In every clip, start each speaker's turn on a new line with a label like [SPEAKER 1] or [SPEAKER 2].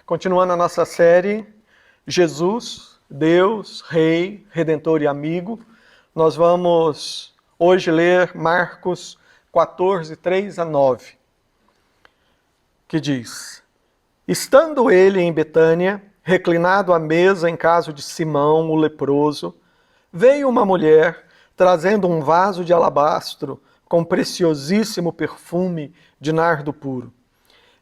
[SPEAKER 1] Continuando a nossa série, Jesus, Deus, Rei, Redentor e Amigo, nós vamos hoje ler Marcos 14, 3 a 9, que diz: Estando ele em Betânia, reclinado à mesa em casa de Simão, o leproso, veio uma mulher trazendo um vaso de alabastro com preciosíssimo perfume de nardo puro.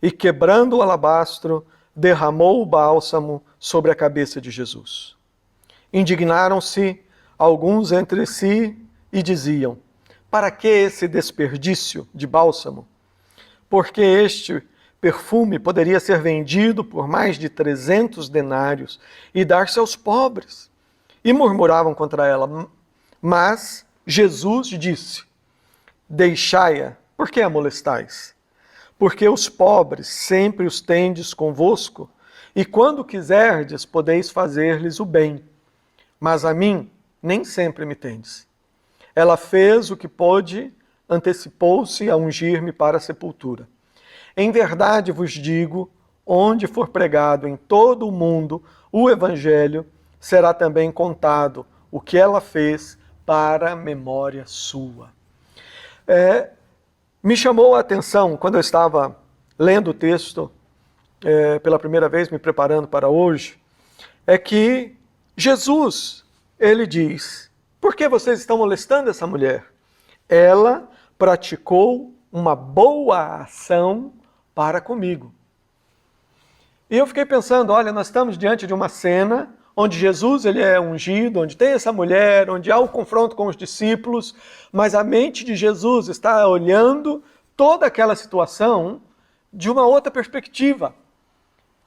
[SPEAKER 1] E quebrando o alabastro, derramou o bálsamo sobre a cabeça de Jesus. Indignaram-se alguns entre si e diziam: Para que esse desperdício de bálsamo? Porque este perfume poderia ser vendido por mais de 300 denários e dar-se aos pobres. E murmuravam contra ela. Mas Jesus disse: Deixai-a, por que a molestais? Porque os pobres sempre os tendes convosco, e quando quiserdes podeis fazer-lhes o bem. Mas a mim nem sempre me tendes. Ela fez o que pôde, antecipou-se a ungir-me para a sepultura. Em verdade vos digo, onde for pregado em todo o mundo o Evangelho, será também contado o que ela fez para a memória sua. Me chamou a atenção, quando eu estava lendo o texto pela primeira vez, me preparando para hoje, é que Jesus, ele diz: por que vocês estão molestando essa mulher? Ela praticou uma boa ação para comigo. E eu fiquei pensando, olha, nós estamos diante de uma cena onde Jesus ele é ungido, onde tem essa mulher, onde há o confronto com os discípulos, mas a mente de Jesus está olhando toda aquela situação de uma outra perspectiva.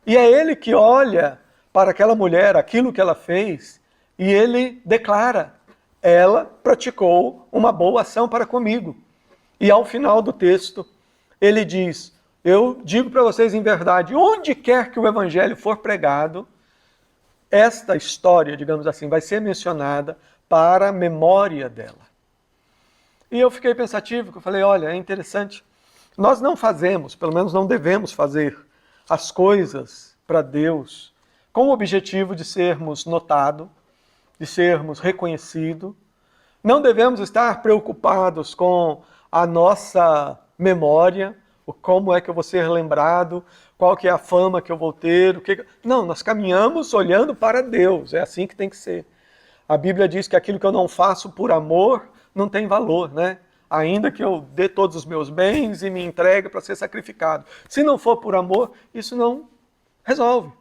[SPEAKER 1] E é ele que olha para aquela mulher, aquilo que ela fez, e ele declara: ela praticou uma boa ação para comigo. E ao final do texto, ele diz: eu digo para vocês em verdade, onde quer que o evangelho for pregado, esta história, digamos assim, vai ser mencionada para a memória dela. E eu fiquei pensativo, porque eu falei, olha, é interessante. Nós não fazemos, pelo menos não devemos fazer, as coisas para Deus com o objetivo de sermos notados, de sermos reconhecidos. Não devemos estar preocupados com a nossa memória, como é que eu vou ser lembrado, qual que é a fama que eu vou ter. Não, nós caminhamos olhando para Deus, é assim que tem que ser. A Bíblia diz que aquilo que eu não faço por amor não tem valor, né? Ainda que eu dê todos os meus bens e me entregue para ser sacrificado. Se não for por amor, isso não resolve.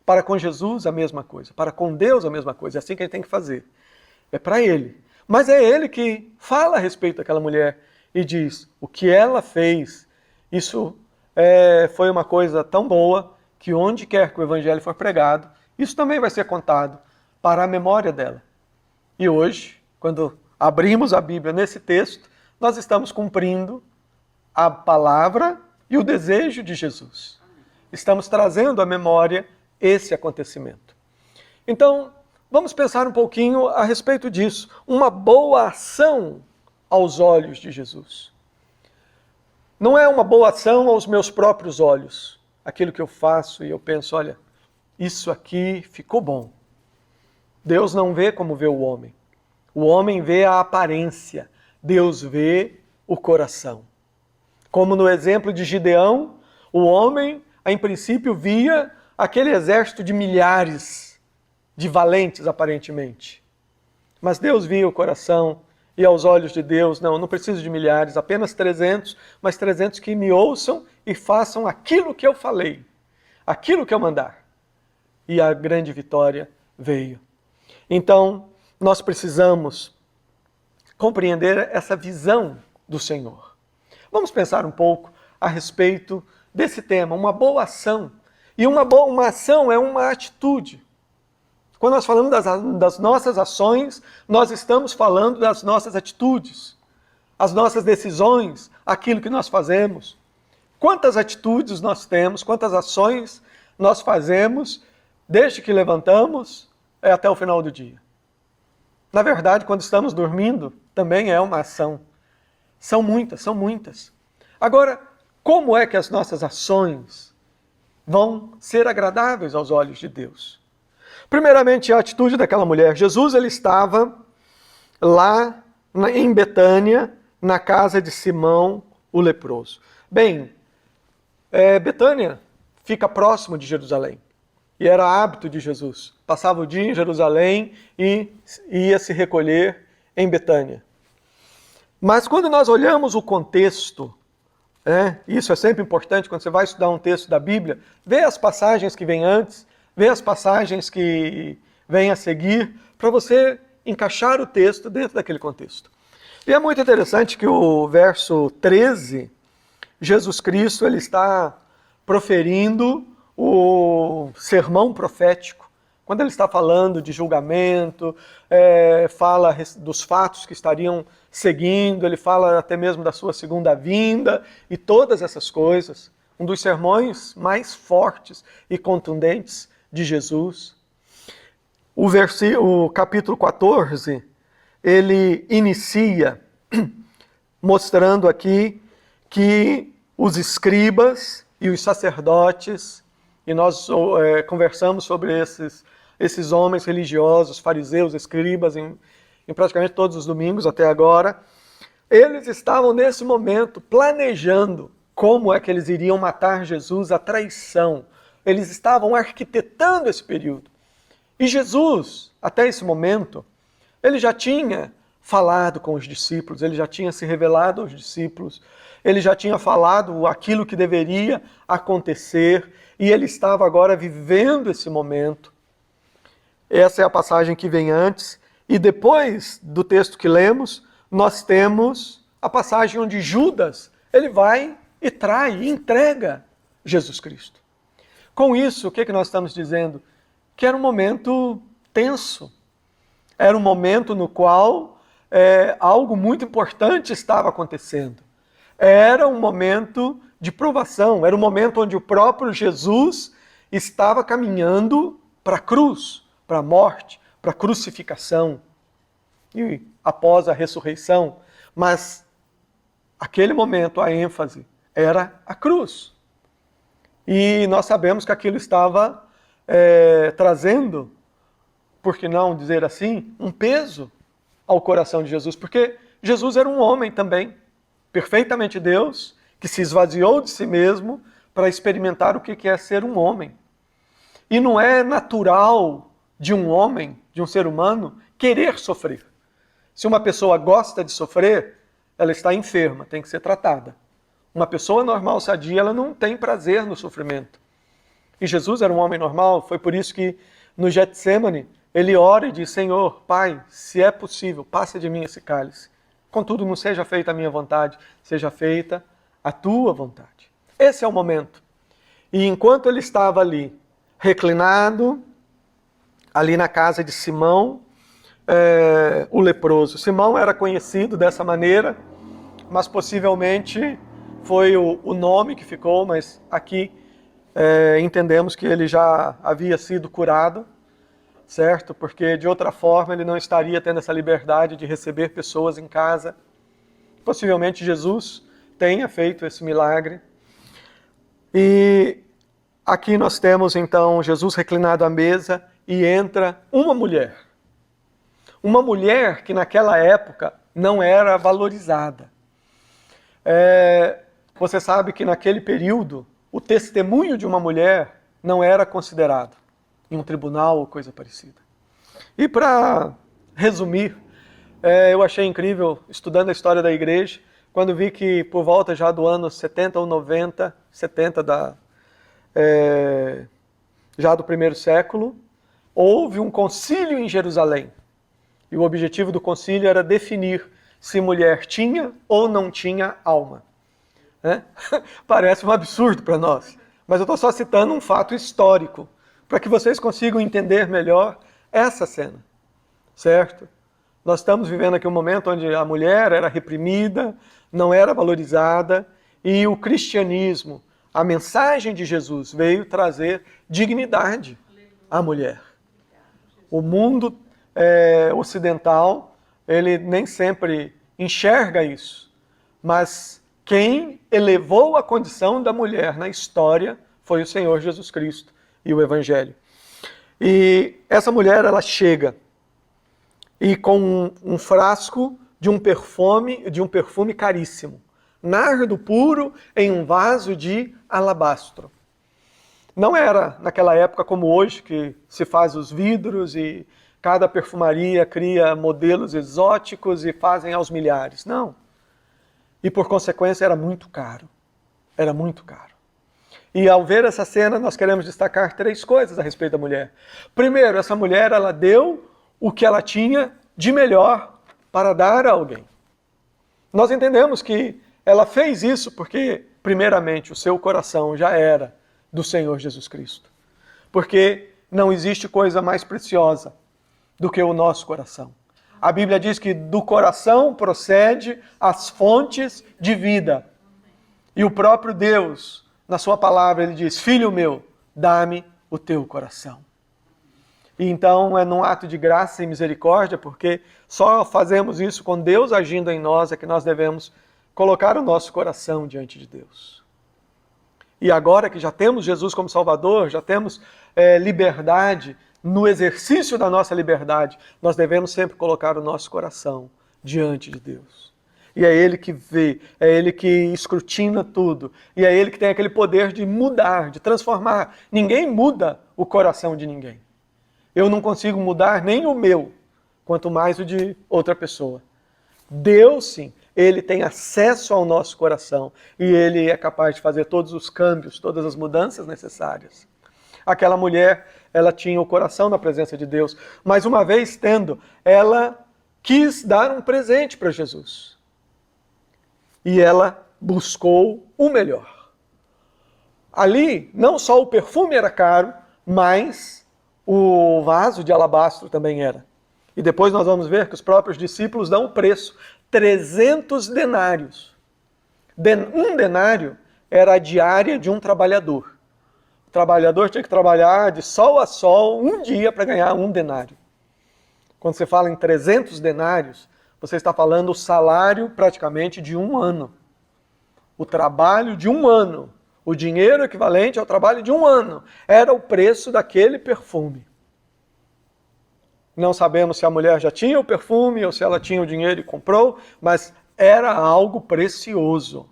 [SPEAKER 1] Para com Jesus, a mesma coisa. Para com Deus, a mesma coisa. É assim que a gente tem que fazer. É para Ele. Mas é Ele que fala a respeito daquela mulher e diz: o que ela fez, isso foi uma coisa tão boa que onde quer que o Evangelho for pregado, isso também vai ser contado para a memória dela. E hoje, quando abrimos a Bíblia nesse texto, nós estamos cumprindo a palavra e o desejo de Jesus. Estamos trazendo à memória esse acontecimento. Então, vamos pensar um pouquinho a respeito disso. Uma boa ação aos olhos de Jesus. Não é uma boa ação aos meus próprios olhos. Aquilo que eu faço e eu penso, olha, isso aqui ficou bom. Deus não vê como vê o homem. O homem vê a aparência. Deus vê o coração. Como no exemplo de Gideão, o homem, em princípio, via aquele exército de milhares de valentes, aparentemente. Mas Deus via o coração. E aos olhos de Deus, não preciso de milhares, apenas 300, mas 300 que me ouçam e façam aquilo que eu falei, aquilo que eu mandar. E a grande vitória veio. Então, nós precisamos compreender essa visão do Senhor. Vamos pensar um pouco a respeito desse tema, uma boa ação. E uma ação é uma atitude. Quando nós falamos das nossas ações, nós estamos falando das nossas atitudes, as nossas decisões, aquilo que nós fazemos. Quantas atitudes nós temos, quantas ações nós fazemos, desde que levantamos até o final do dia. Na verdade, quando estamos dormindo, também é uma ação. São muitas, são muitas. Agora, como é que as nossas ações vão ser agradáveis aos olhos de Deus. Primeiramente, a atitude daquela mulher. Jesus ele estava lá em Betânia, na casa de Simão, o leproso. Bem, Betânia fica próximo de Jerusalém. E era hábito de Jesus. Passava o dia em Jerusalém e ia se recolher em Betânia. Mas quando nós olhamos o contexto, isso é sempre importante quando você vai estudar um texto da Bíblia, vê as passagens que vêm antes, vê as passagens que vêm a seguir, para você encaixar o texto dentro daquele contexto. E é muito interessante que o verso 13, Jesus Cristo ele está proferindo o sermão profético, quando ele está falando de julgamento, fala dos fatos que estariam seguindo, ele fala até mesmo da sua segunda vinda e todas essas coisas. Um dos sermões mais fortes e contundentes de Jesus. O capítulo 14, ele inicia mostrando aqui que os escribas e os sacerdotes, e nós conversamos sobre esses homens religiosos, fariseus, escribas, em praticamente todos os domingos até agora, eles estavam nesse momento planejando como é que eles iriam matar Jesus, a traição. Eles estavam arquitetando esse período. E Jesus, até esse momento, ele já tinha falado com os discípulos, ele já tinha se revelado aos discípulos, ele já tinha falado aquilo que deveria acontecer, e ele estava agora vivendo esse momento. Essa é a passagem que vem antes, e depois do texto que lemos, nós temos a passagem onde Judas, ele vai e trai, e entrega Jesus Cristo. Com isso, o que nós estamos dizendo? Que era um momento tenso, era um momento no qual algo muito importante estava acontecendo. Era um momento de provação, era um momento onde o próprio Jesus estava caminhando para a cruz, para a morte, para a crucificação e após a ressurreição. Mas aquele momento, a ênfase era a cruz. E nós sabemos que aquilo estava trazendo, por que não dizer assim, um peso ao coração de Jesus, porque Jesus era um homem também, perfeitamente Deus, que se esvaziou de si mesmo para experimentar o que é ser um homem. E não é natural de um homem, de um ser humano, querer sofrer. Se uma pessoa gosta de sofrer, ela está enferma, tem que ser tratada. Uma pessoa normal, sadia, ela não tem prazer no sofrimento. E Jesus era um homem normal, foi por isso que no Getsemane ele ora e diz: Senhor, Pai, se é possível, passa de mim esse cálice. Contudo, não seja feita a minha vontade, seja feita a tua vontade. Esse é o momento. E enquanto ele estava ali, reclinado, ali na casa de Simão, o leproso. Simão era conhecido dessa maneira, mas possivelmente foi o nome que ficou, mas aqui entendemos que ele já havia sido curado, certo? Porque de outra forma ele não estaria tendo essa liberdade de receber pessoas em casa. Possivelmente Jesus tenha feito esse milagre. E aqui nós temos então Jesus reclinado à mesa e entra uma mulher. Uma mulher que naquela época não era valorizada. Você sabe que naquele período o testemunho de uma mulher não era considerado em um tribunal ou coisa parecida. E para resumir, eu achei incrível, estudando a história da igreja, quando vi que por volta já do ano 70 ou 90, 70 já do primeiro século, houve um concílio em Jerusalém. E o objetivo do concílio era definir se mulher tinha ou não tinha alma. Parece um absurdo para nós, mas eu estou só citando um fato histórico, para que vocês consigam entender melhor essa cena, certo? Nós estamos vivendo aqui um momento onde a mulher era reprimida, não era valorizada, e o cristianismo, a mensagem de Jesus veio trazer dignidade à mulher. O mundo ocidental, ele nem sempre enxerga isso, mas quem elevou a condição da mulher na história foi o Senhor Jesus Cristo e o Evangelho. E essa mulher, ela chega e com um frasco de um perfume caríssimo, nardo puro em um vaso de alabastro. Não era naquela época como hoje, que se faz os vidros e cada perfumaria cria modelos exóticos e fazem aos milhares. Não. E por consequência era muito caro. Era muito caro. E ao ver essa cena, nós queremos destacar 3 coisas a respeito da mulher. Primeiro, essa mulher, ela deu o que ela tinha de melhor para dar a alguém. Nós entendemos que ela fez isso porque, primeiramente, o seu coração já era do Senhor Jesus Cristo. Porque não existe coisa mais preciosa do que o nosso coração. A Bíblia diz que do coração procede as fontes de vida. E o próprio Deus, na sua palavra, ele diz: filho meu, dá-me o teu coração. E então é num ato de graça e misericórdia, porque só fazemos isso com Deus agindo em nós, é que nós devemos colocar o nosso coração diante de Deus. E agora que já temos Jesus como Salvador, já temos liberdade, no exercício da nossa liberdade, nós devemos sempre colocar o nosso coração diante de Deus. E é Ele que vê, é Ele que escrutina tudo, e é Ele que tem aquele poder de mudar, de transformar. Ninguém muda o coração de ninguém. Eu não consigo mudar nem o meu, quanto mais o de outra pessoa. Deus, sim, Ele tem acesso ao nosso coração e Ele é capaz de fazer todos os câmbios, todas as mudanças necessárias. Aquela mulher, ela tinha o coração na presença de Deus, mas uma vez tendo, ela quis dar um presente para Jesus. E ela buscou o melhor. Ali, não só o perfume era caro, mas o vaso de alabastro também era. E depois nós vamos ver que os próprios discípulos dão o preço. 300 denários. Um denário era a diária de um trabalhador. O trabalhador tinha que trabalhar de sol a sol um dia para ganhar um denário. Quando você fala em 300 denários, você está falando o salário praticamente de um ano. O trabalho de um ano. O dinheiro equivalente ao trabalho de um ano. Era o preço daquele perfume. Não sabemos se a mulher já tinha o perfume ou se ela tinha o dinheiro e comprou, mas era algo precioso.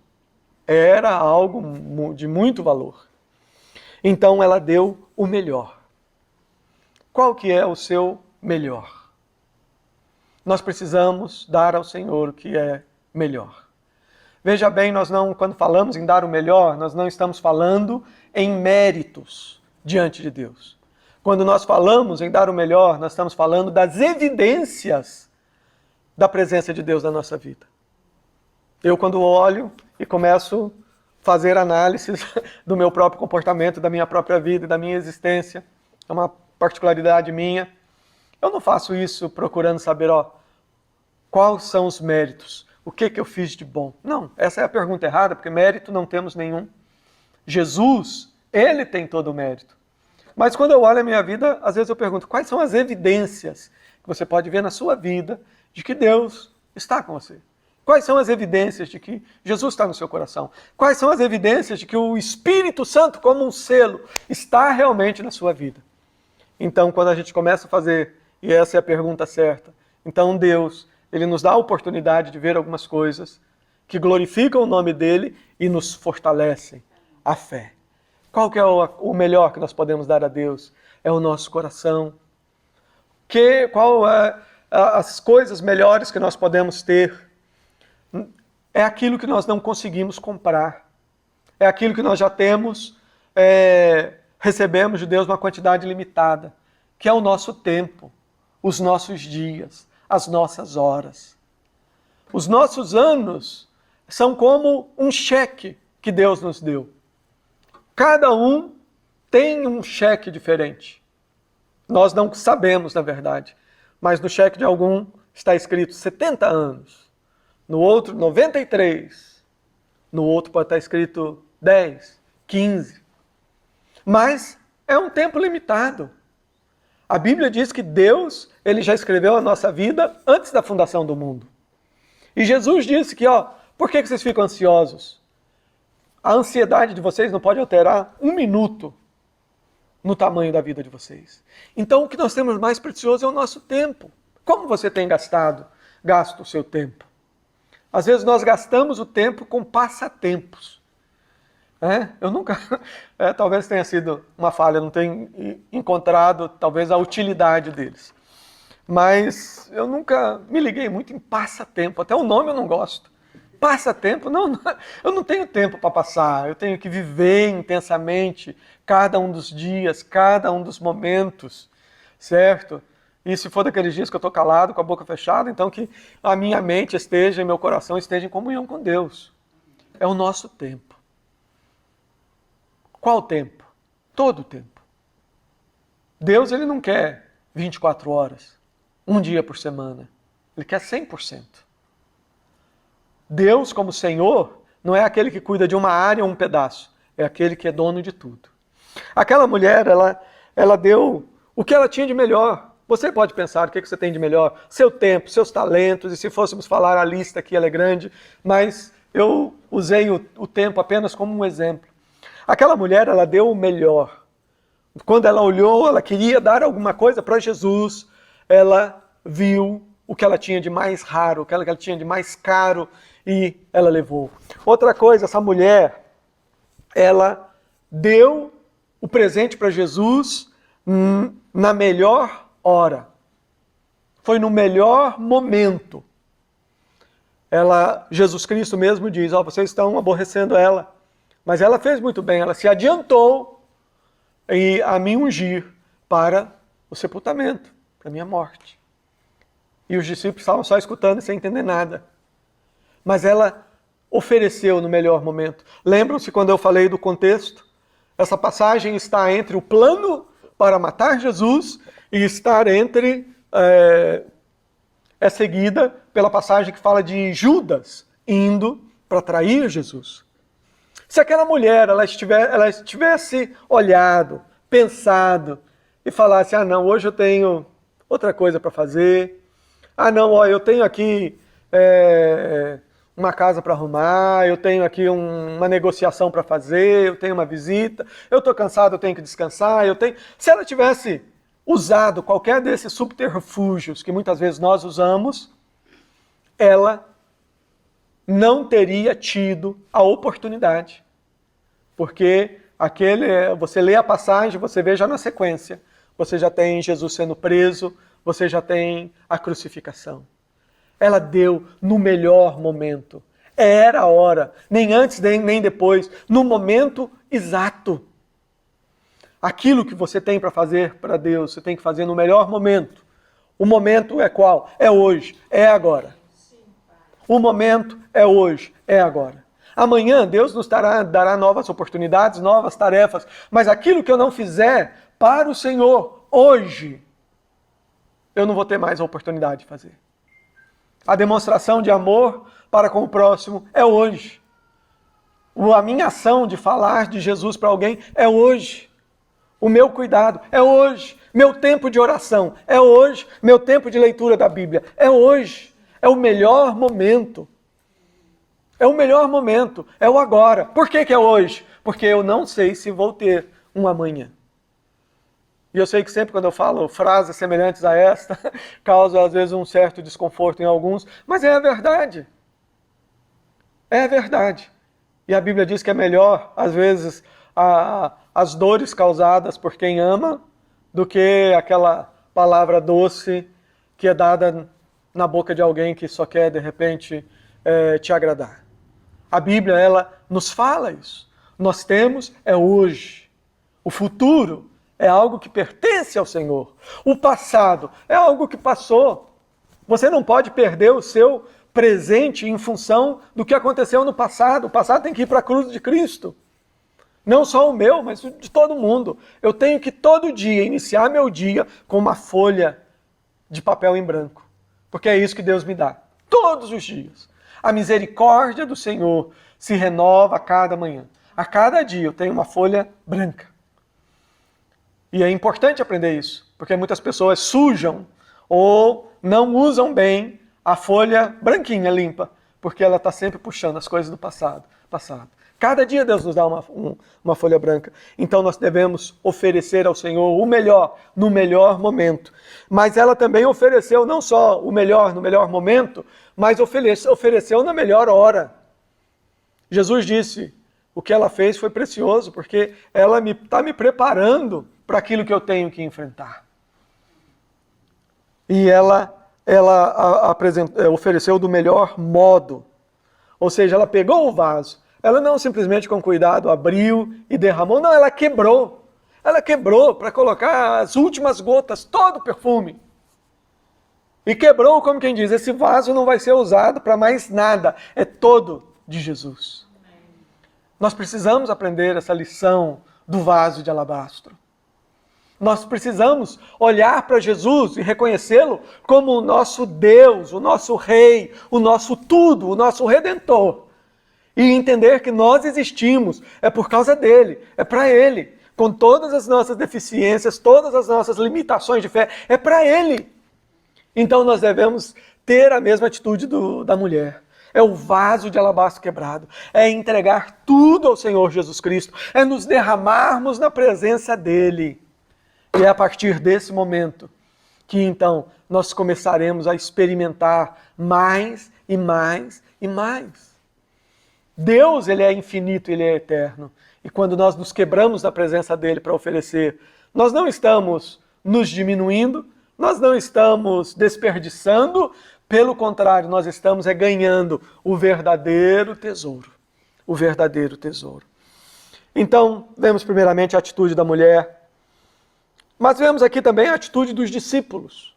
[SPEAKER 1] Era algo de muito valor. Então ela deu o melhor. Qual que é o seu melhor? Nós precisamos dar ao Senhor o que é melhor. Veja bem, quando falamos em dar o melhor, nós não estamos falando em méritos diante de Deus. Quando nós falamos em dar o melhor, nós estamos falando das evidências da presença de Deus na nossa vida. Eu, quando olho e começo a fazer análises do meu próprio comportamento, da minha própria vida, da minha existência, é uma particularidade minha, eu não faço isso procurando saber, quais são os méritos, o que eu fiz de bom. Não, essa é a pergunta errada, porque mérito não temos nenhum. Jesus, Ele tem todo o mérito. Mas quando eu olho a minha vida, às vezes eu pergunto, quais são as evidências que você pode ver na sua vida de que Deus está com você? Quais são as evidências de que Jesus está no seu coração? Quais são as evidências de que o Espírito Santo, como um selo, está realmente na sua vida? Então, quando a gente começa a fazer, e essa é a pergunta certa, então Deus, Ele nos dá a oportunidade de ver algumas coisas que glorificam o nome dEle e nos fortalecem a fé. Qual que é o melhor que nós podemos dar a Deus? É o nosso coração. Qual é as coisas melhores que nós podemos ter? É aquilo que nós não conseguimos comprar. É aquilo que nós já temos, recebemos de Deus uma quantidade limitada, que é o nosso tempo, os nossos dias, as nossas horas. Os nossos anos são como um cheque que Deus nos deu. Cada um tem um cheque diferente. Nós não sabemos, na verdade, mas no cheque de algum está escrito 70 anos, no outro 93, no outro pode estar escrito 10, 15. Mas é um tempo limitado. A Bíblia diz que Deus, Ele já escreveu a nossa vida antes da fundação do mundo. E Jesus disse que, por que vocês ficam ansiosos? A ansiedade de vocês não pode alterar um minuto no tamanho da vida de vocês. Então, o que nós temos mais precioso é o nosso tempo. Como você tem gasto o seu tempo? Às vezes nós gastamos o tempo com passatempos. Eu nunca, talvez tenha sido uma falha, não tenho encontrado talvez a utilidade deles. Mas eu nunca me liguei muito em passatempo, até o nome eu não gosto. Passatempo, não, eu não tenho tempo para passar, eu tenho que viver intensamente cada um dos dias, cada um dos momentos, certo? E se for daqueles dias que eu estou calado, com a boca fechada, então que a minha mente esteja e meu coração esteja em comunhão com Deus. É o nosso tempo. Qual tempo? Todo o tempo. Deus, ele não quer 24 horas, um dia por semana. Ele quer 100%. Deus, como Senhor, não é aquele que cuida de uma área ou um pedaço. É aquele que é dono de tudo. Aquela mulher, ela deu o que ela tinha de melhor. Você pode pensar o que você tem de melhor. Seu tempo, seus talentos. E se fôssemos falar a lista aqui, ela é grande. Mas eu usei o tempo apenas como um exemplo. Aquela mulher, ela deu o melhor. Quando ela olhou, ela queria dar alguma coisa para Jesus. Ela viu o que ela tinha de mais raro, o que ela tinha de mais caro, e ela levou. Outra coisa, essa mulher, ela deu o presente para Jesus na melhor hora. Foi no melhor momento. Jesus Cristo mesmo diz, vocês estão aborrecendo ela. Mas ela fez muito bem, ela se adiantou a me ungir para o sepultamento, para a minha morte. E os discípulos estavam só escutando e sem entender nada. Mas ela ofereceu no melhor momento. Lembram-se quando eu falei do contexto? Essa passagem está entre o plano para matar Jesus e é seguida pela passagem que fala de Judas indo para trair Jesus. Se aquela mulher ela tivesse olhado, pensado e falasse, não, hoje eu tenho outra coisa para fazer, não, eu tenho aqui uma casa para arrumar, eu tenho aqui uma negociação para fazer, eu tenho uma visita, eu estou cansado, eu tenho que descansar, Se ela tivesse usado qualquer desses subterfúgios que muitas vezes nós usamos, ela não teria tido a oportunidade. Porque você lê a passagem, você vê já na sequência, você já tem Jesus sendo preso, você já tem a crucificação. Ela deu no melhor momento. Era a hora, nem antes nem depois, no momento exato. Aquilo que você tem para fazer para Deus, você tem que fazer no melhor momento. O momento é qual? É hoje, é agora. O momento é hoje, é agora. Amanhã Deus nos dará novas oportunidades, novas tarefas, mas aquilo que eu não fizer para o Senhor hoje, eu não vou ter mais a oportunidade de fazer. A demonstração de amor para com o próximo é hoje. A minha ação de falar de Jesus para alguém é hoje. O meu cuidado é hoje. Meu tempo de oração é hoje. Meu tempo de leitura da Bíblia é hoje. É o melhor momento. É o melhor momento. É o agora. Por que é hoje? Porque eu não sei se vou ter um amanhã. E eu sei que sempre quando eu falo frases semelhantes a esta, causa às vezes um certo desconforto em alguns, mas é a verdade. É a verdade. E a Bíblia diz que é melhor, às vezes, as dores causadas por quem ama, do que aquela palavra doce que é dada na boca de alguém que só quer, de repente, te agradar. A Bíblia, ela nos fala isso. Nós temos hoje. O futuro é algo que pertence ao Senhor. O passado é algo que passou. Você não pode perder o seu presente em função do que aconteceu no passado. O passado tem que ir para a cruz de Cristo. Não só o meu, mas de todo mundo. Eu tenho que todo dia iniciar meu dia com uma folha de papel em branco. Porque é isso que Deus me dá. Todos os dias. A misericórdia do Senhor se renova a cada manhã. A cada dia eu tenho uma folha branca. E é importante aprender isso, porque muitas pessoas sujam ou não usam bem a folha branquinha, limpa, porque ela está sempre puxando as coisas do passado. Cada dia Deus nos dá uma folha branca. Então nós devemos oferecer ao Senhor o melhor, no melhor momento. Mas ela também ofereceu não só o melhor no melhor momento, mas ofereceu na melhor hora. Jesus disse, o que ela fez foi precioso, porque ela está me preparando para aquilo que eu tenho que enfrentar. E ela ofereceu do melhor modo. Ou seja, ela pegou o vaso, ela não simplesmente com cuidado abriu e derramou, não, ela quebrou. Ela quebrou para colocar as últimas gotas, todo o perfume. E quebrou, como quem diz, esse vaso não vai ser usado para mais nada, é todo de Jesus. Nós precisamos aprender essa lição do vaso de alabastro. Nós precisamos olhar para Jesus e reconhecê-lo como o nosso Deus, o nosso Rei, o nosso tudo, o nosso Redentor. E entender que nós existimos, é por causa dele, é para ele. Com todas as nossas deficiências, todas as nossas limitações de fé, é para ele. Então nós devemos ter a mesma atitude da mulher. É o vaso de alabastro quebrado. É entregar tudo ao Senhor Jesus Cristo. É nos derramarmos na presença dele. E é a partir desse momento que então nós começaremos a experimentar mais e mais e mais. Deus, ele é infinito, ele é eterno. E quando nós nos quebramos na presença dele para oferecer, nós não estamos nos diminuindo, nós não estamos desperdiçando, pelo contrário, nós estamos ganhando o verdadeiro tesouro. O verdadeiro tesouro. Então, vemos primeiramente a atitude da mulher, mas vemos aqui também a atitude dos discípulos.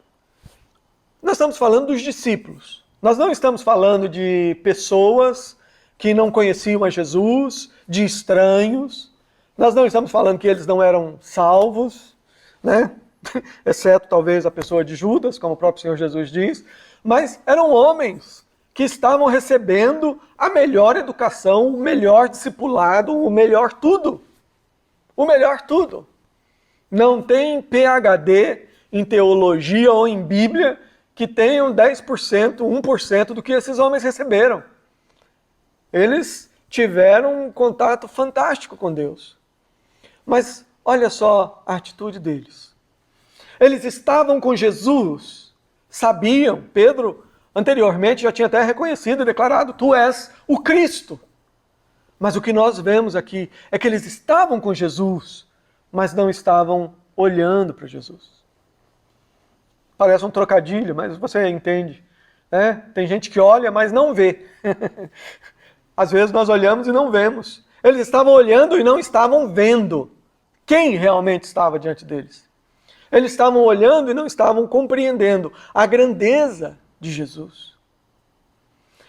[SPEAKER 1] Nós estamos falando dos discípulos. Nós não estamos falando de pessoas que não conheciam a Jesus, de estranhos. Nós não estamos falando que eles não eram salvos, né? Exceto talvez a pessoa de Judas, como o próprio Senhor Jesus diz. Mas eram homens que estavam recebendo a melhor educação, o melhor discipulado, o melhor tudo. O melhor tudo. Não tem PhD em teologia ou em Bíblia que tenham 10%, 1% do que esses homens receberam. Eles tiveram um contato fantástico com Deus. Mas olha só a atitude deles. Eles estavam com Jesus, sabiam, Pedro anteriormente já tinha até reconhecido e declarado, tu és o Cristo. Mas o que nós vemos aqui é que eles estavam com Jesus, mas não estavam olhando para Jesus. Parece um trocadilho, mas você entende. Né? Tem gente que olha, mas não vê. Às vezes nós olhamos e não vemos. Eles estavam olhando e não estavam vendo quem realmente estava diante deles. Eles estavam olhando e não estavam compreendendo a grandeza de Jesus.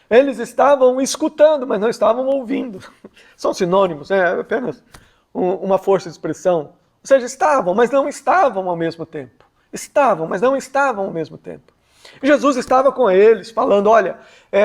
[SPEAKER 1] Eles estavam escutando, mas não estavam ouvindo. São sinônimos, é apenas uma força de expressão. Ou seja, estavam, mas não estavam ao mesmo tempo. Estavam, mas não estavam ao mesmo tempo. Jesus estava com eles, falando, olha,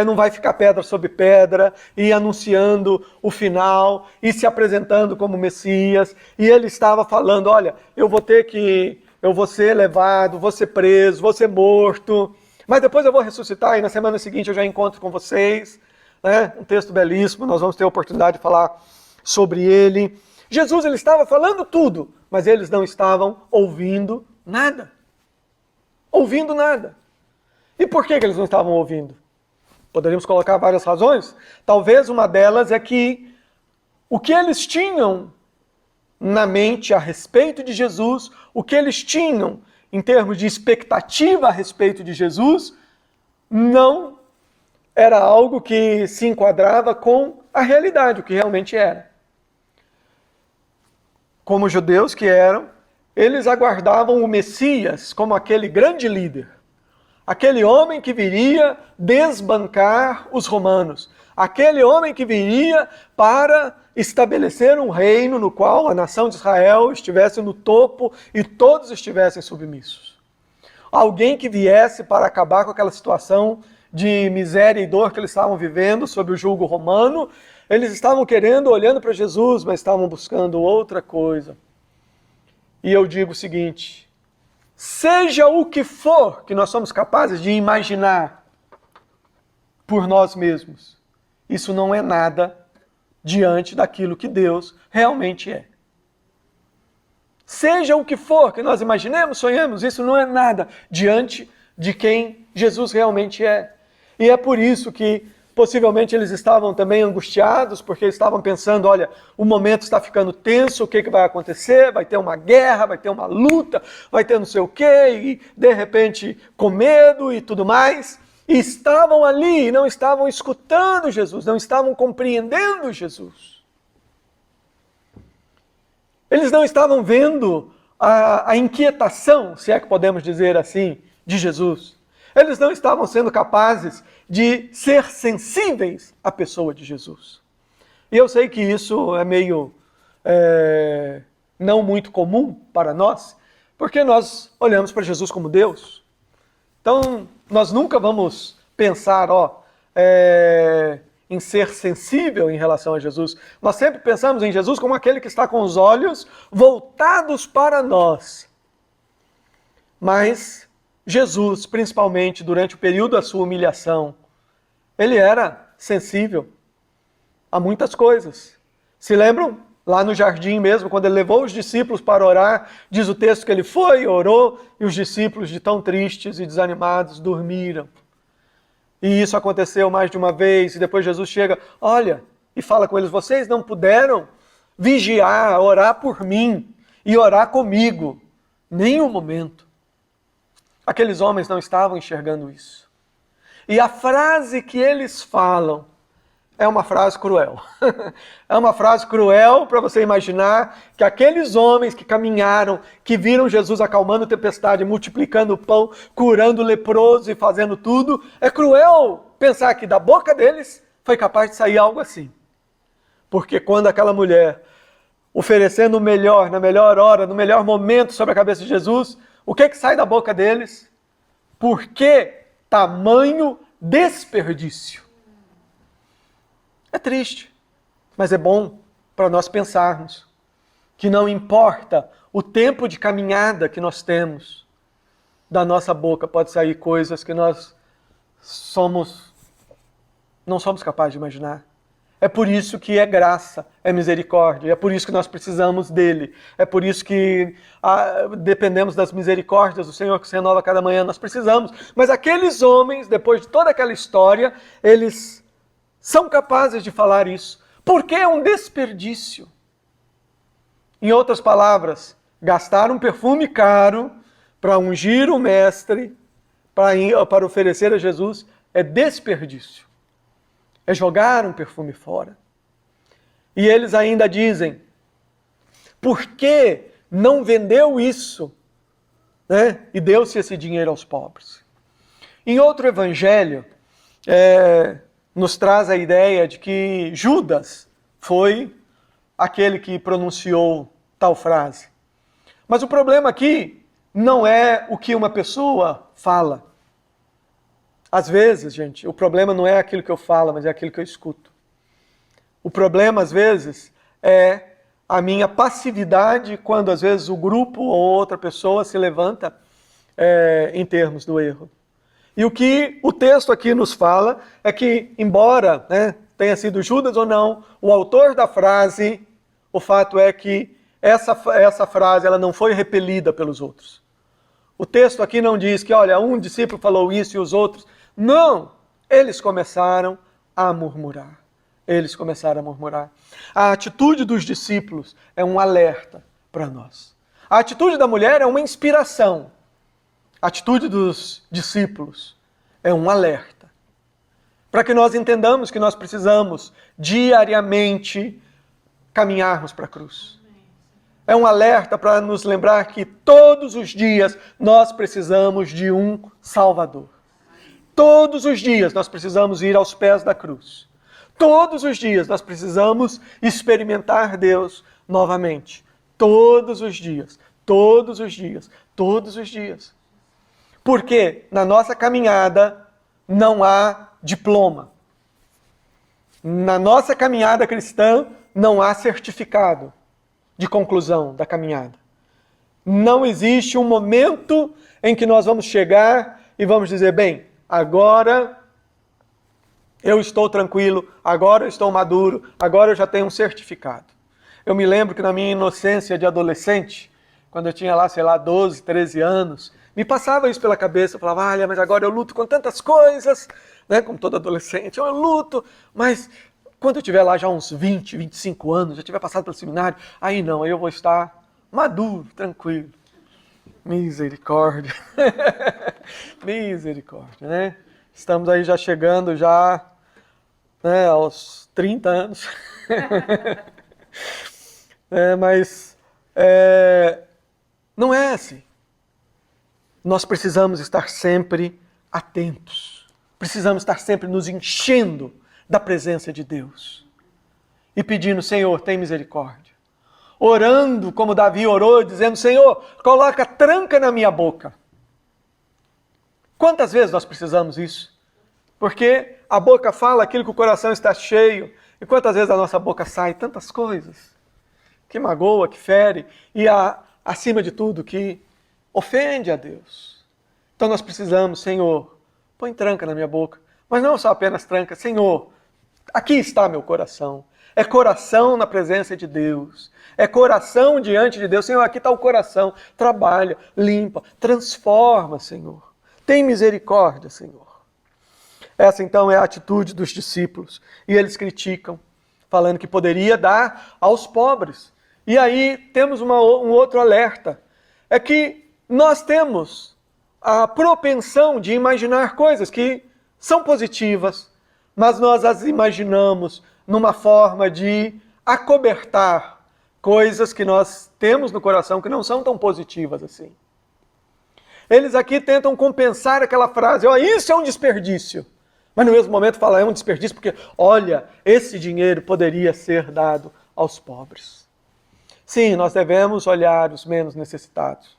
[SPEAKER 1] não vai ficar pedra sobre pedra, e anunciando o final, e se apresentando como Messias, e ele estava falando, olha, eu vou ser levado, vou ser preso, vou ser morto, mas depois eu vou ressuscitar, e na semana seguinte eu já encontro com vocês, né? Um texto belíssimo, nós vamos ter a oportunidade de falar sobre ele. Jesus, ele estava falando tudo, mas eles não estavam ouvindo nada. Ouvindo nada. E por que eles não estavam ouvindo? Poderíamos colocar várias razões. Talvez uma delas é que o que eles tinham na mente a respeito de Jesus, o que eles tinham em termos de expectativa a respeito de Jesus, não era algo que se enquadrava com a realidade, o que realmente era. Como judeus que eram, eles aguardavam o Messias como aquele grande líder. Aquele homem que viria desbancar os romanos. Aquele homem que viria para estabelecer um reino no qual a nação de Israel estivesse no topo e todos estivessem submissos. Alguém que viesse para acabar com aquela situação de miséria e dor que eles estavam vivendo sob o jugo romano. Eles estavam querendo, olhando para Jesus, mas estavam buscando outra coisa. E eu digo o seguinte, seja o que for que nós somos capazes de imaginar por nós mesmos, isso não é nada diante daquilo que Deus realmente é. Seja o que for que nós imaginemos, sonhemos, isso não é nada diante de quem Jesus realmente é. E é por isso que possivelmente eles estavam também angustiados, porque estavam pensando, olha, o momento está ficando tenso, o que vai acontecer? Vai ter uma guerra, vai ter uma luta, vai ter não sei o quê, e de repente com medo e tudo mais. E estavam ali e não estavam escutando Jesus, não estavam compreendendo Jesus. Eles não estavam vendo a inquietação, se é que podemos dizer assim, de Jesus. Eles não estavam sendo capazes de ser sensíveis à pessoa de Jesus. E eu sei que isso é meio não muito comum para nós, porque nós olhamos para Jesus como Deus. Então, nós nunca vamos pensar, em ser sensível em relação a Jesus. Nós sempre pensamos em Jesus como aquele que está com os olhos voltados para nós. Mas Jesus, principalmente durante o período da sua humilhação, ele era sensível a muitas coisas. Se lembram? Lá no jardim mesmo, quando ele levou os discípulos para orar, diz o texto que ele foi, orou, e os discípulos, de tão tristes e desanimados, dormiram. E isso aconteceu mais de uma vez, e depois Jesus chega, olha, e fala com eles, vocês não puderam vigiar, orar por mim e orar comigo, nem um momento. Aqueles homens não estavam enxergando isso. E a frase que eles falam é uma frase cruel. É uma frase cruel para você imaginar que aqueles homens que caminharam, que viram Jesus acalmando a tempestade, multiplicando o pão, curando o leproso e fazendo tudo, é cruel pensar que da boca deles foi capaz de sair algo assim. Porque quando aquela mulher, oferecendo o melhor, na melhor hora, no melhor momento sobre a cabeça de Jesus, o que sai da boca deles? Por que tamanho desperdício? É triste, mas é bom para nós pensarmos que não importa o tempo de caminhada que nós temos, da nossa boca pode sair coisas que nós não somos capazes de imaginar. É por isso que é graça, é misericórdia, é por isso que nós precisamos dele, é por isso que dependemos das misericórdias do Senhor que se renova cada manhã, nós precisamos. Mas aqueles homens, depois de toda aquela história, eles são capazes de falar isso, porque é um desperdício. Em outras palavras, gastar um perfume caro para ungir o mestre, para oferecer a Jesus, é desperdício. É jogar um perfume fora. E eles ainda dizem, por que não vendeu isso, né? E deu-se esse dinheiro aos pobres? Em outro evangelho, nos traz a ideia de que Judas foi aquele que pronunciou tal frase. Mas o problema aqui não é o que uma pessoa fala. Às vezes, gente, o problema não é aquilo que eu falo, mas é aquilo que eu escuto. O problema, às vezes, é a minha passividade quando, às vezes, o grupo ou outra pessoa se levanta em termos do erro. E o que o texto aqui nos fala é que, embora tenha sido Judas ou não, o autor da frase, o fato é que essa frase ela não foi repelida pelos outros. O texto aqui não diz que, olha, um discípulo falou isso e os outros. Não! Eles começaram a murmurar. Eles começaram a murmurar. A atitude dos discípulos é um alerta para nós. A atitude da mulher é uma inspiração. A atitude dos discípulos é um alerta. Para que nós entendamos que nós precisamos diariamente caminharmos para a cruz. É um alerta para nos lembrar que todos os dias nós precisamos de um Salvador. Todos os dias nós precisamos ir aos pés da cruz. Todos os dias nós precisamos experimentar Deus novamente. Todos os dias, todos os dias, todos os dias. Porque na nossa caminhada não há diploma. Na nossa caminhada cristã não há certificado de conclusão da caminhada. Não existe um momento em que nós vamos chegar e vamos dizer, bem, agora Eu estou tranquilo, agora eu estou maduro, agora eu já tenho um certificado. Eu me lembro que na minha inocência de adolescente, quando eu tinha lá, 12, 13 anos, me passava isso pela cabeça, eu falava, olha, mas agora eu luto com tantas coisas, né? Como todo adolescente, eu luto, mas quando eu tiver lá já uns 20, 25 anos, já tiver passado pelo seminário, aí não, aí eu vou estar maduro, tranquilo. Misericórdia. Misericórdia, né? Estamos aí já chegando já, né, aos 30 anos. Mas não é assim. Nós precisamos estar sempre atentos. Precisamos estar sempre nos enchendo da presença de Deus. E pedindo, Senhor, tem misericórdia. Orando como Davi orou, dizendo, Senhor, coloca tranca na minha boca. Quantas vezes nós precisamos isso? Porque a boca fala aquilo que o coração está cheio. E quantas vezes da nossa boca sai tantas coisas que magoa, que fere e, acima de tudo, que ofende a Deus. Então nós precisamos, Senhor, põe tranca na minha boca. Mas não só apenas tranca, Senhor, aqui está meu coração. É coração na presença de Deus. É coração diante de Deus. Senhor, aqui está o coração. Trabalha, limpa, transforma, Senhor. Tem misericórdia, Senhor. Essa então é a atitude dos discípulos. E eles criticam, falando que poderia dar aos pobres. E aí temos um outro alerta. É que nós temos a propensão de imaginar coisas que são positivas, mas nós as imaginamos numa forma de acobertar coisas que nós temos no coração que não são tão positivas assim. Eles aqui tentam compensar aquela frase, isso é um desperdício. Mas no mesmo momento fala, é um desperdício porque, olha, esse dinheiro poderia ser dado aos pobres. Sim, nós devemos olhar os menos necessitados.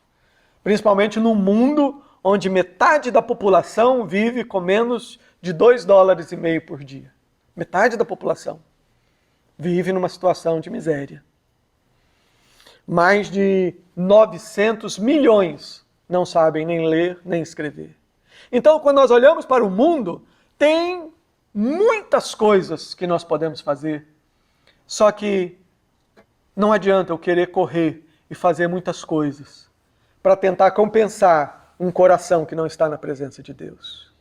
[SPEAKER 1] Principalmente num mundo onde metade da população vive com menos de $2,50 por dia. Metade da população vive numa situação de miséria. Mais de 900 milhões não sabem nem ler, nem escrever. Então, quando nós olhamos para o mundo, tem muitas coisas que nós podemos fazer. Só que não adianta eu querer correr e fazer muitas coisas para tentar compensar um coração que não está na presença de Deus.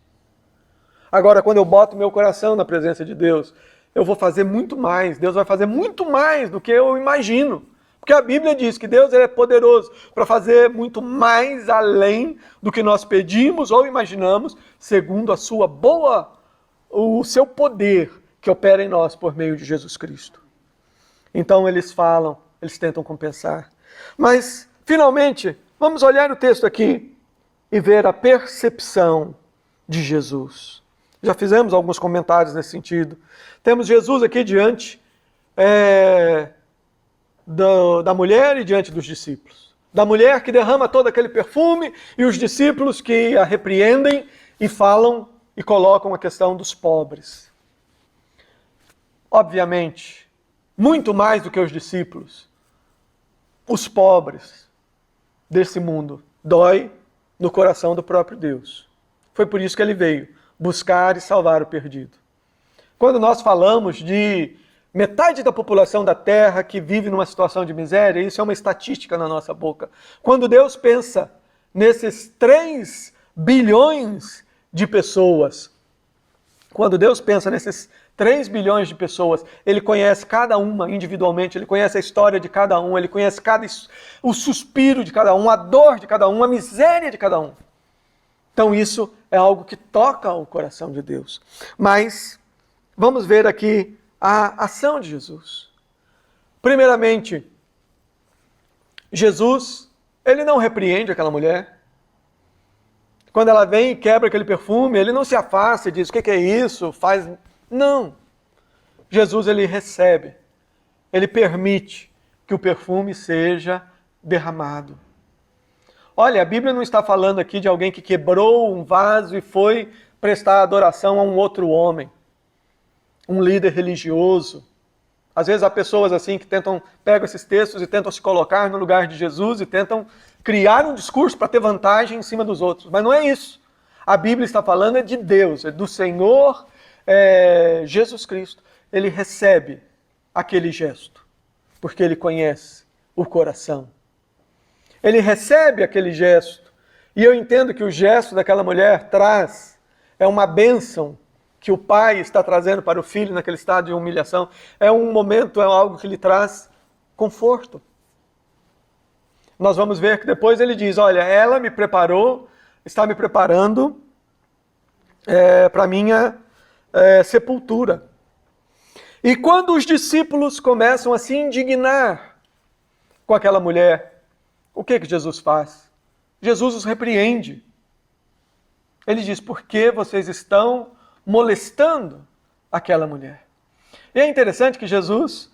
[SPEAKER 1] Agora, quando eu boto meu coração na presença de Deus, eu vou fazer muito mais. Deus vai fazer muito mais do que eu imagino. Porque a Bíblia diz que Deus é poderoso para fazer muito mais além do que nós pedimos ou imaginamos, segundo o seu poder que opera em nós por meio de Jesus Cristo. Então eles tentam compensar. Mas, finalmente, vamos olhar o texto aqui e ver a percepção de Jesus. Já fizemos alguns comentários nesse sentido. Temos Jesus aqui diante da mulher e diante dos discípulos. Da mulher que derrama todo aquele perfume e os discípulos que a repreendem e falam e colocam a questão dos pobres. Obviamente, muito mais do que os discípulos, os pobres desse mundo dói no coração do próprio Deus. Foi por isso que ele veio, buscar e salvar o perdido. Quando nós falamos de metade da população da Terra que vive numa situação de miséria, isso é uma estatística na nossa boca. Quando Deus pensa nesses 3 bilhões de pessoas, quando Deus pensa nesses 3 bilhões de pessoas, Ele conhece cada uma individualmente, Ele conhece a história de cada um, Ele conhece o suspiro de cada um, a dor de cada um, a miséria de cada um. Então isso é algo que toca o coração de Deus. Mas vamos ver aqui a ação de Jesus. Primeiramente, Jesus, ele não repreende aquela mulher. Quando ela vem e quebra aquele perfume, ele não se afasta e diz, o que é isso? Não. Jesus, ele recebe, ele permite que o perfume seja derramado. Olha, a Bíblia não está falando aqui de alguém que quebrou um vaso e foi prestar adoração a um outro homem, um líder religioso. Às vezes há pessoas assim que pegam esses textos e tentam se colocar no lugar de Jesus e tentam criar um discurso para ter vantagem em cima dos outros. Mas não é isso. A Bíblia está falando de Deus, é do Senhor Jesus Cristo, ele recebe aquele gesto, porque ele conhece o coração. Ele recebe aquele gesto, e eu entendo que o gesto daquela mulher é uma bênção que o pai está trazendo para o filho naquele estado de humilhação. É um momento, é algo que lhe traz conforto. Nós vamos ver que depois ele diz, olha, ela me preparou, está me preparando para a minha sepultura. E quando os discípulos começam a se indignar com aquela mulher, o que Jesus faz? Jesus os repreende. Ele diz, por que vocês estão molestando aquela mulher? E é interessante que Jesus,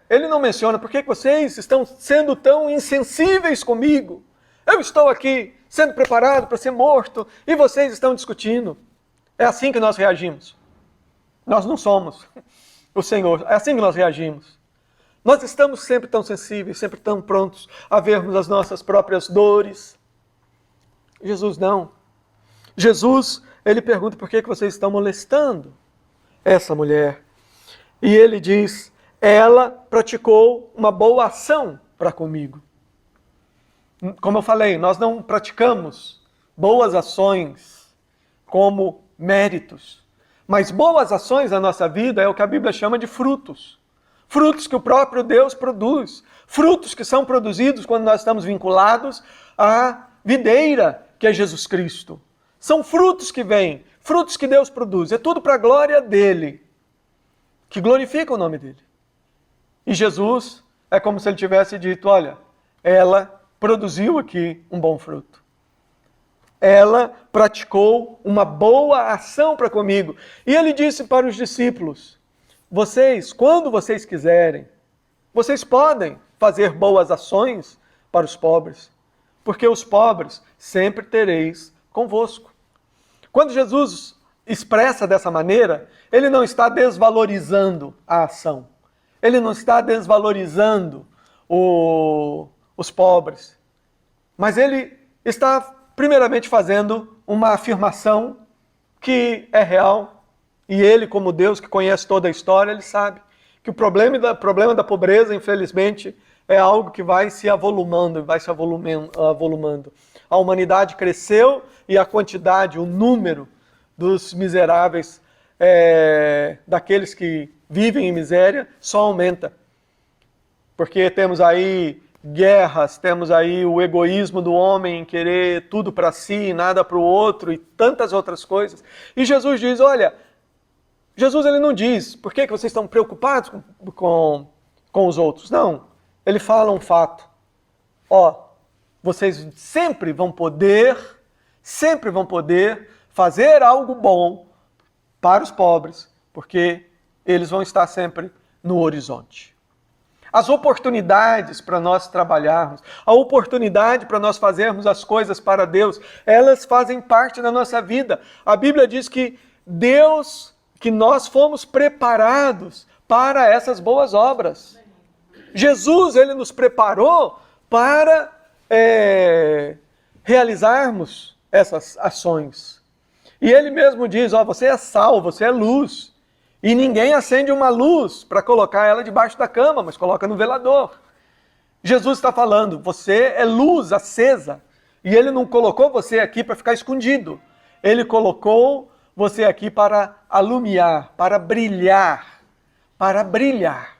[SPEAKER 1] ele não menciona, por que vocês estão sendo tão insensíveis comigo? Eu estou aqui sendo preparado para ser morto e vocês estão discutindo. É assim que nós reagimos. Nós não somos o Senhor, é assim que nós reagimos. Nós estamos sempre tão sensíveis, sempre tão prontos a vermos as nossas próprias dores. Jesus não. Jesus, ele pergunta por que vocês estão molestando essa mulher. E ele diz, ela praticou uma boa ação para comigo. Como eu falei, nós não praticamos boas ações como méritos. Mas boas ações na nossa vida é o que a Bíblia chama de frutos. Frutos que o próprio Deus produz. Frutos que são produzidos quando nós estamos vinculados à videira, que é Jesus Cristo. São frutos que vêm, frutos que Deus produz. É tudo para a glória dele, que glorifica o nome dele. E Jesus é como se ele tivesse dito, olha, ela produziu aqui um bom fruto. Ela praticou uma boa ação para comigo. E ele disse para os discípulos, vocês, quando vocês quiserem, vocês podem fazer boas ações para os pobres, porque os pobres sempre tereis convosco. Quando Jesus expressa dessa maneira, ele não está desvalorizando a ação. Ele não está desvalorizando os pobres. Mas ele está primeiramente fazendo uma afirmação que é real, e ele, como Deus que conhece toda a história, ele sabe que o problema da pobreza, infelizmente, é algo que vai se avolumando, vai se avolumando. A humanidade cresceu e a quantidade, o número dos miseráveis, daqueles que vivem em miséria, só aumenta. Porque temos aí guerras, temos aí o egoísmo do homem em querer tudo para si e nada para o outro e tantas outras coisas. E Jesus diz, olha, Jesus ele não diz, por que vocês estão preocupados com os outros? Não, ele fala um fato. Vocês sempre vão poder fazer algo bom para os pobres, porque eles vão estar sempre no horizonte. As oportunidades para nós trabalharmos, a oportunidade para nós fazermos as coisas para Deus, elas fazem parte da nossa vida. A Bíblia diz que nós fomos preparados para essas boas obras. Jesus, ele nos preparou para realizarmos essas ações. E ele mesmo diz, você é sal, você é luz. E ninguém acende uma luz para colocar ela debaixo da cama, mas coloca no velador. Jesus está falando, você é luz acesa. E ele não colocou você aqui para ficar escondido. Ele colocou você aqui para alumiar, para brilhar. Para brilhar.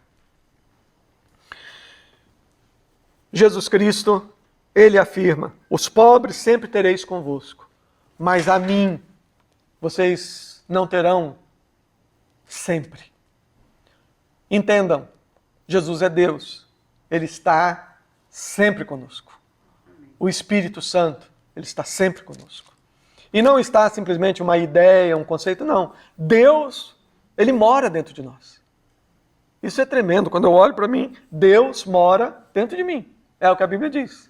[SPEAKER 1] Jesus Cristo, ele afirma, os pobres sempre tereis convosco, mas a mim vocês não terão sempre. Entendam, Jesus é Deus, ele está sempre conosco. O Espírito Santo, ele está sempre conosco. E não está simplesmente uma ideia, um conceito, não. Deus, ele mora dentro de nós. Isso é tremendo. Quando eu olho para mim, Deus mora dentro de mim. É o que a Bíblia diz.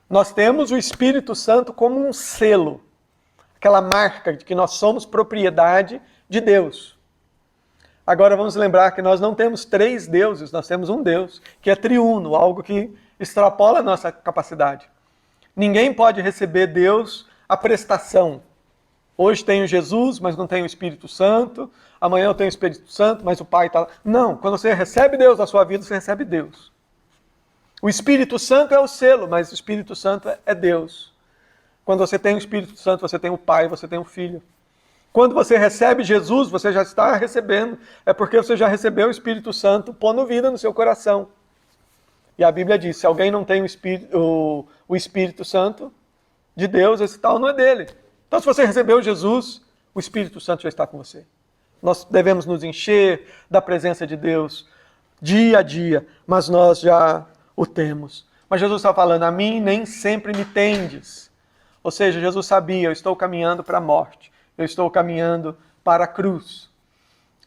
[SPEAKER 1] Nós temos o Espírito Santo como um selo, aquela marca de que nós somos propriedade de Deus. Agora vamos lembrar que nós não temos 3 deuses, nós temos um Deus, que é triuno, algo que extrapola a nossa capacidade. Ninguém pode receber Deus a prestação. Hoje tenho Jesus, mas não tenho o Espírito Santo. Amanhã eu tenho o Espírito Santo, mas o Pai está lá. Não, quando você recebe Deus na sua vida, você recebe Deus. O Espírito Santo é o selo, mas o Espírito Santo é Deus. Quando você tem o Espírito Santo, você tem o Pai, você tem o Filho. Quando você recebe Jesus, você já está recebendo. É porque você já recebeu o Espírito Santo pondo vida no seu coração. E a Bíblia diz, se alguém não tem o Espírito Santo de Deus, esse tal não é dele. Então, se você recebeu Jesus, o Espírito Santo já está com você. Nós devemos nos encher da presença de Deus dia a dia, mas nós já o temos. Mas Jesus está falando, a mim nem sempre me tendes. Ou seja, Jesus sabia, eu estou caminhando para a morte, eu estou caminhando para a cruz.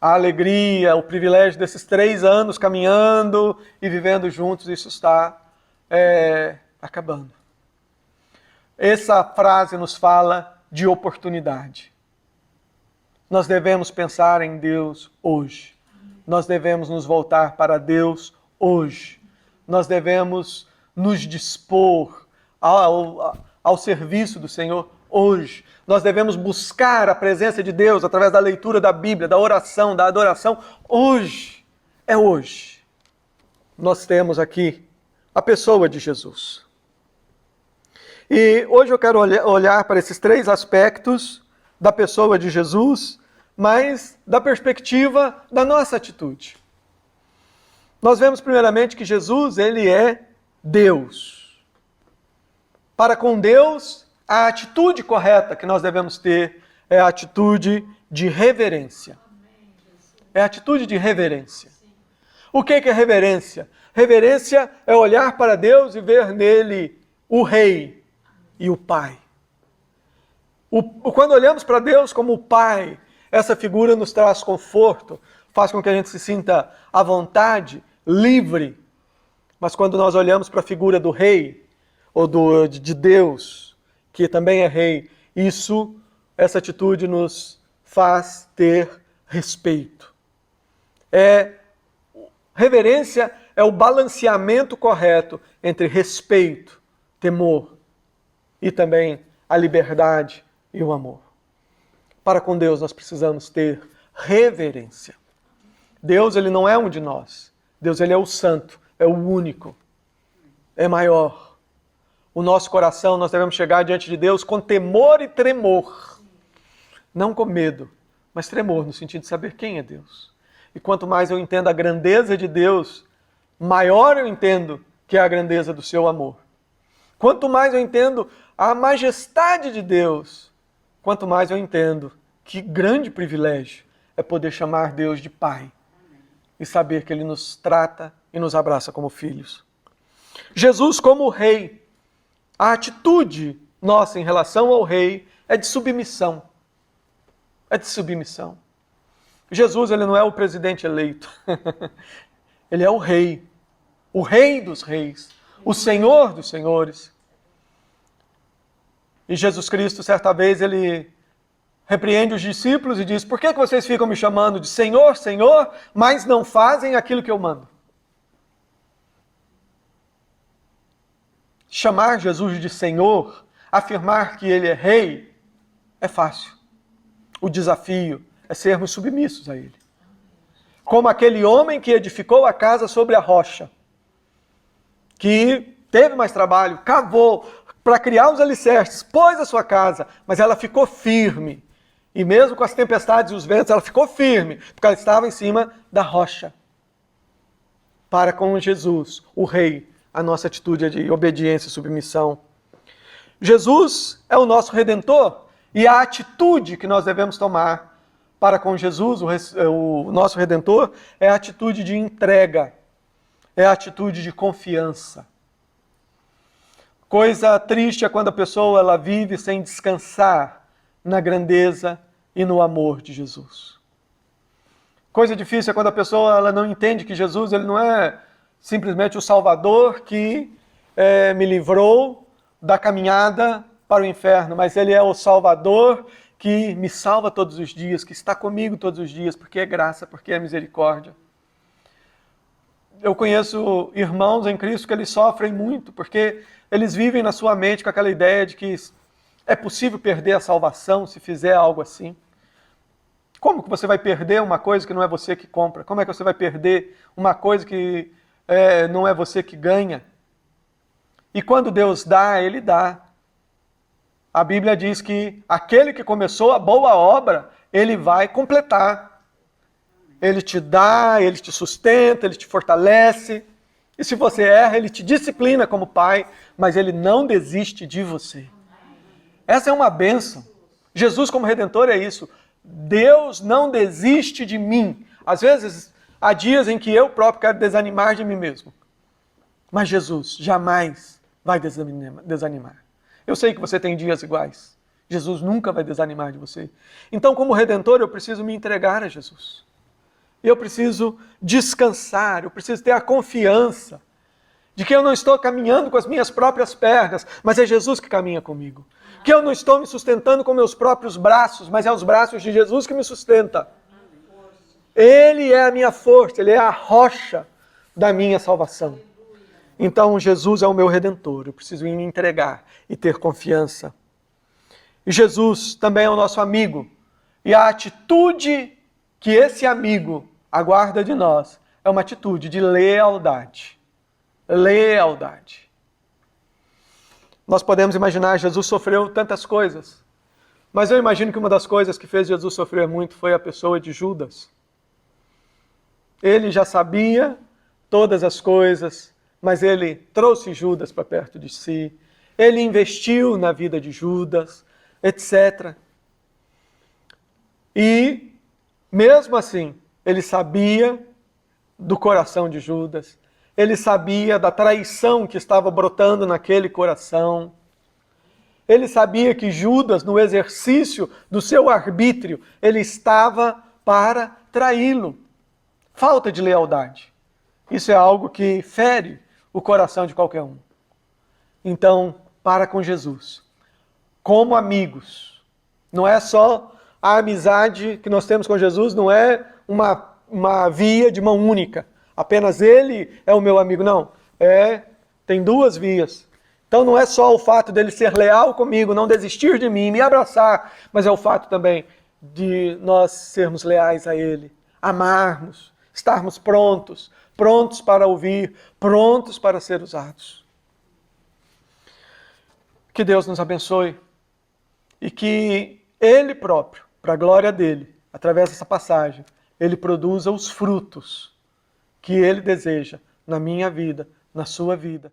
[SPEAKER 1] A alegria, o privilégio desses 3 anos caminhando e vivendo juntos, isso está acabando. Essa frase nos fala de oportunidade. Nós devemos pensar em Deus hoje. Nós devemos nos voltar para Deus hoje. Nós devemos nos dispor ao serviço do Senhor hoje. Nós devemos buscar a presença de Deus através da leitura da Bíblia, da oração, da adoração. Hoje. É hoje. Nós temos aqui a pessoa de Jesus. E hoje eu quero olhar para esses 3 aspectos da pessoa de Jesus, mas da perspectiva da nossa atitude. Nós vemos primeiramente que Jesus, ele é Deus. Para com Deus, a atitude correta que nós devemos ter é a atitude de reverência. É a atitude de reverência. O que é reverência? Reverência é olhar para Deus e ver nele o Rei e o Pai. Quando olhamos para Deus como o Pai, essa figura nos traz conforto, faz com que a gente se sinta à vontade, livre. Mas quando nós olhamos para a figura do Rei, ou de Deus, que também é Rei, essa atitude nos faz ter respeito. Reverência é o balanceamento correto entre respeito, temor e também a liberdade e o amor. Para com Deus nós precisamos ter reverência. Deus, ele não é um de nós. Deus, ele é o santo, é o único, é maior. O nosso coração, nós devemos chegar diante de Deus com temor e tremor. Não com medo, mas tremor no sentido de saber quem é Deus. E quanto mais eu entendo a grandeza de Deus, maior eu entendo que é a grandeza do seu amor. Quanto mais eu entendo a majestade de Deus, quanto mais eu entendo que grande privilégio é poder chamar Deus de Pai e saber que Ele nos trata e nos abraça como filhos. Jesus como Rei, a atitude nossa em relação ao Rei é de submissão. É de submissão. Jesus, ele não é o presidente eleito. Ele é o Rei dos reis, o Senhor dos senhores. E Jesus Cristo, certa vez, ele repreende os discípulos e diz, por que vocês ficam me chamando de Senhor, Senhor, mas não fazem aquilo que eu mando? Chamar Jesus de Senhor, afirmar que Ele é Rei, é fácil. O desafio é sermos submissos a Ele. Como aquele homem que edificou a casa sobre a rocha, que teve mais trabalho, cavou para criar os alicerces, pôs a sua casa, mas ela ficou firme. E mesmo com as tempestades e os ventos, ela ficou firme, porque ela estava em cima da rocha. Para com Jesus, o Rei, a nossa atitude é de obediência e submissão. Jesus é o nosso Redentor, e a atitude que nós devemos tomar para com Jesus, o nosso Redentor, é a atitude de entrega, é a atitude de confiança. Coisa triste é quando a pessoa ela vive sem descansar na grandeza e no amor de Jesus. Coisa difícil é quando a pessoa ela não entende que Jesus ele não é simplesmente o Salvador que me livrou da caminhada para o inferno, mas Ele é o Salvador que me salva todos os dias, que está comigo todos os dias, porque é graça, porque é misericórdia. Eu conheço irmãos em Cristo que eles sofrem muito, porque eles vivem na sua mente com aquela ideia de que É possível perder a salvação se fizer algo assim? Como que você vai perder uma coisa que não é você que compra? Como é que você vai perder uma coisa que não é você que ganha? E quando Deus dá, Ele dá. A Bíblia diz que aquele que começou a boa obra, Ele vai completar. Ele te dá, Ele te sustenta, Ele te fortalece. E se você erra, Ele te disciplina como pai, mas Ele não desiste de você. Essa é uma bênção. Jesus como Redentor é isso. Deus não desiste de mim. Às vezes, há dias em que eu próprio quero desanimar de mim mesmo. Mas Jesus jamais vai desanimar. Eu sei que você tem dias iguais. Jesus nunca vai desanimar de você. Então, como Redentor, eu preciso me entregar a Jesus. Eu preciso descansar, eu preciso ter a confiança de que eu não estou caminhando com as minhas próprias pernas, mas é Jesus que caminha comigo. Que eu não estou me sustentando com meus próprios braços, mas é os braços de Jesus que me sustenta. Ele é a minha força, Ele é a rocha da minha salvação. Então Jesus é o meu Redentor, eu preciso me entregar e ter confiança. E Jesus também é o nosso amigo. E a atitude que esse amigo aguarda de nós é uma atitude de lealdade. Lealdade. Nós podemos imaginar, Jesus sofreu tantas coisas, mas eu imagino que uma das coisas que fez Jesus sofrer muito foi a pessoa de Judas. Ele já sabia todas as coisas, mas ele trouxe Judas para perto de si, ele investiu na vida de Judas, etc. E, mesmo assim, ele sabia do coração de Judas, ele sabia da traição que estava brotando naquele coração, ele sabia que Judas, no exercício do seu arbítrio, ele estava para traí-lo. Falta de lealdade. Isso é algo que fere o coração de qualquer um. Então, para com Jesus. Como amigos. Não é só a amizade que nós temos com Jesus, não é uma via de mão única. Apenas Ele é o meu amigo. Não. Tem duas vias. Então não é só o fato dele ser leal comigo, não desistir de mim, me abraçar, mas é o fato também de nós sermos leais a Ele, amarmos, estarmos prontos para ouvir, prontos para ser usados. Que Deus nos abençoe e que Ele próprio, para a glória dEle, através dessa passagem, Ele produza os frutos que Ele deseja na minha vida, na sua vida.